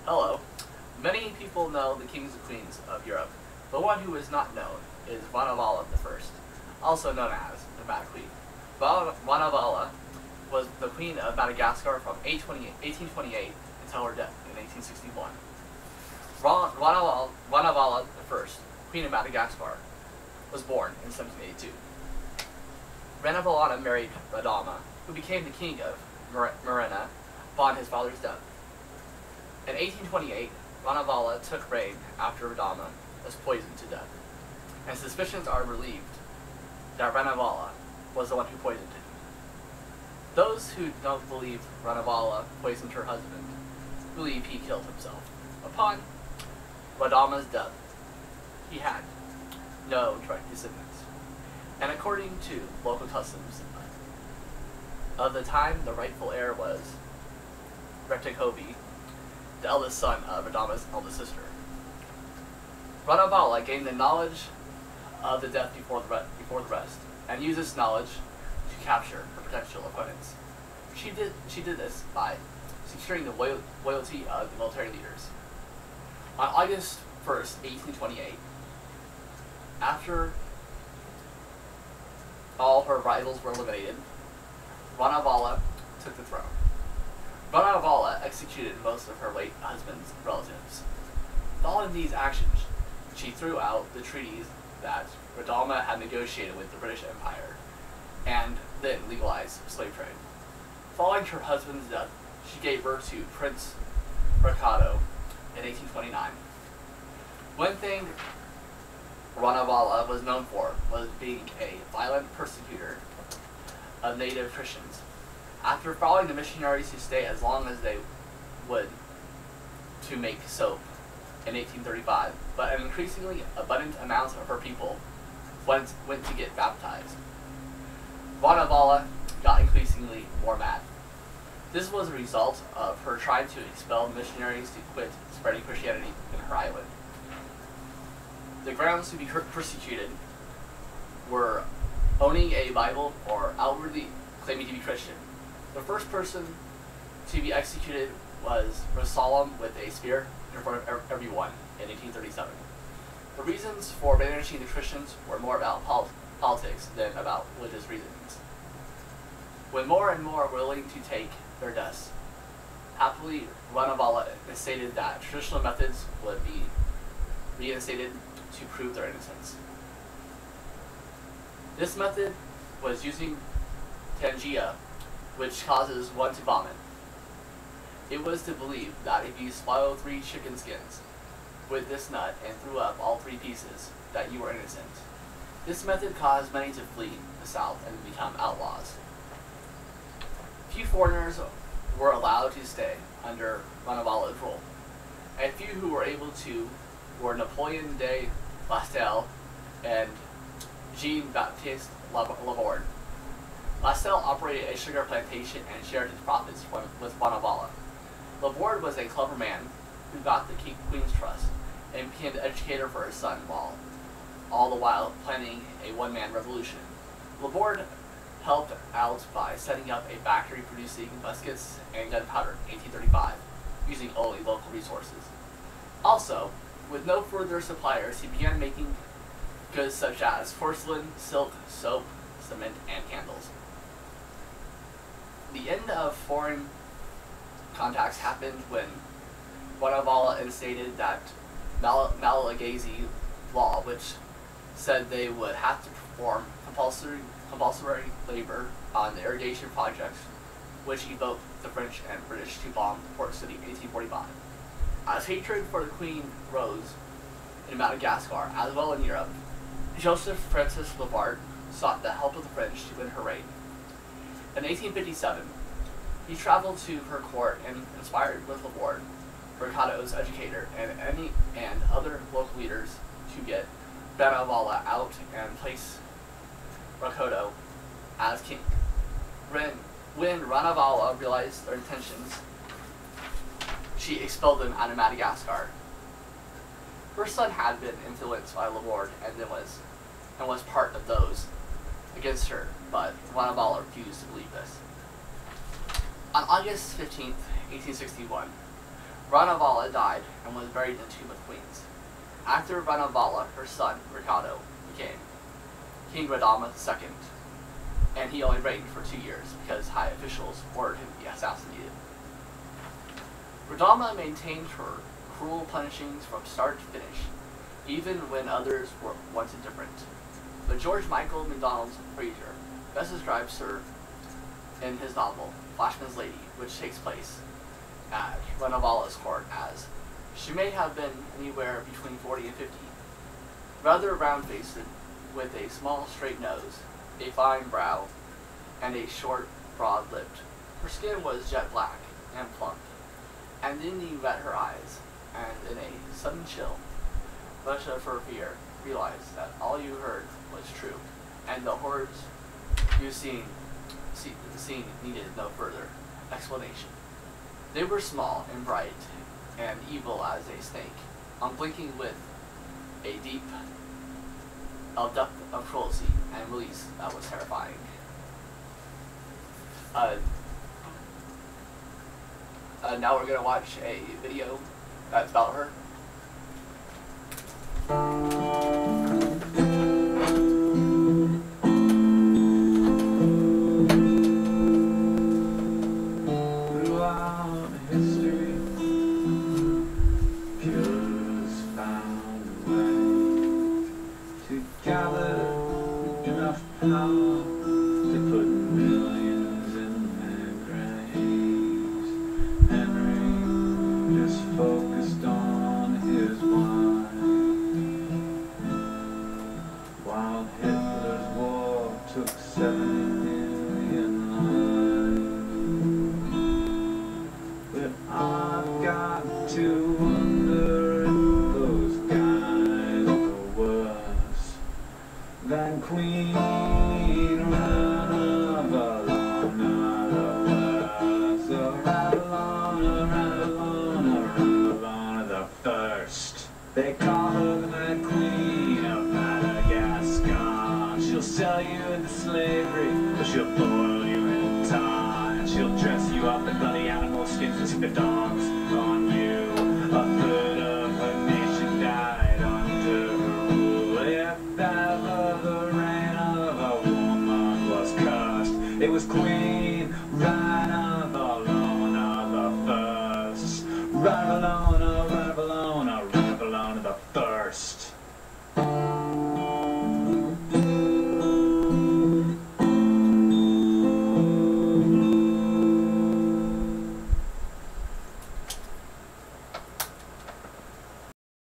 Hello. Many people know the kings and queens of Europe, but one who is not known is Ranavala I, also known as the Mad Queen. Ranavala was the queen of Madagascar from 1828 until her death in 1861. Ranavala I, queen of Madagascar, was born in 1782. Ranavala married Radama, who became the king of Marina upon his father's death. In 1828, Ranavala took reign after Radama was poisoned to death, and suspicions are believed that Ranavala was the one who poisoned him. Those who don't believe Ranavala poisoned her husband believe he killed himself. Upon Radama's death, he had no direct descendants, and according to local customs of the time, the rightful heir was Retikovi, the eldest son of Radama's eldest sister. Ranavala gained the knowledge of the death before the rest, and used this knowledge to capture her potential opponents. She did this by securing the loyalty of the military leaders. On August 1st, 1828, after all her rivals were eliminated, Ranavala took the throne. Ranavala executed most of her late husband's relatives. Following these actions, she threw out the treaties that Radama had negotiated with the British Empire, and then legalized slave trade. Following her husband's death, she gave birth to Prince Ricardo in 1829. One thing Ranavala was known for was being a violent persecutor of native Christians. After following the missionaries who stayed as long as they would to make soap in 1835, but an increasingly abundant amount of her people went to get baptized. Ranavala got increasingly more mad. This was a result of her trying to expel missionaries to quit spreading Christianity in her island. The grounds to be persecuted were owning a Bible or outwardly claiming to be Christian. The first person to be executed was Rasalam with a spear in front of everyone in 1837. The reasons for banishing the Christians were more about politics than about religious reasons. When more and more were willing to take their deaths, happily Ranavala stated that traditional methods would be reinstated to prove their innocence. This method was using tangia, which causes one to vomit. It was to believe that if you swallowed 3 chicken skins with this nut and threw up all 3 pieces, that you were innocent. This method caused many to flee the south and become outlaws. Few foreigners were allowed to stay under Ranavala's rule. A few who were able to were Napoleon de Lastel and Jean-Baptiste Laborde. Lastel operated a sugar plantation and shared his profits with Ranavala. Laborde was a clever man who got the Queen's trust and became the educator for his son, all the while planning a one-man revolution. Laborde helped out by setting up a factory producing muskets and gunpowder in 1835, using only local resources. Also, with no further suppliers, he began making goods such as porcelain, silk, soap, cement, and candles. The end of foreign contacts happened when Ranavala instated that Malagasy law, which said they would have to perform compulsory labor on the irrigation projects, which evoked the French and British to bomb the port city in 1845. As hatred for the Queen rose in Madagascar, as well in Europe, Joseph Francis Laborde sought the help of the French to win her reign. In 1857, he traveled to her court and conspired with Laborde, Ricardo's educator, and other local leaders to get Ranavala out and place Ricardo as king. When Ranavala realized their intentions, she expelled them out of Madagascar. Her son had been influenced by Laborde and was part of those against her, but Ranavala refused to believe this. On August 15th, 1861, Ranavala died and was buried in the Tomb of Queens. After Ranavala, her son, Ricardo, became King Radama II, and he only reigned for 2 years because high officials ordered him to be assassinated. Radama maintained her cruel punishings from start to finish, even when others wanted different. But George Michael MacDonald Fraser best describes her in his novel, Flashman's Lady, which takes place at Ranavala's court as, she may have been anywhere between 40 and 50, rather round-faced with a small straight nose, a fine brow, and a short, broad-lipped. Her skin was jet black and plump, and then you met her eyes, and in a sudden chill, much of her fear realized that all you heard was true, and the horrors you seen needed no further explanation. They were small and bright, and evil as a snake, unblinking with a depth of cruelty and release that was terrifying. Now we're gonna watch a video that's about her. Throughout history, killers found a way to gather enough power to put millions in their graves. Henry just focused on his wife, while Hitler's war took 70 million lives. But I've got to wonder if those guys were worse than Queen Ranavalona, Ranavalona the First. They call her the Mad Queen of Madagascar. She'll sell you into slavery, but she'll boil you in tar, and she'll dress you up in bloody animal skins and stick the dogs on you. A third of her nation died under her rule. If ever the reign of a woman was cursed, it was Queen Ranavalona the First. Ranavalona,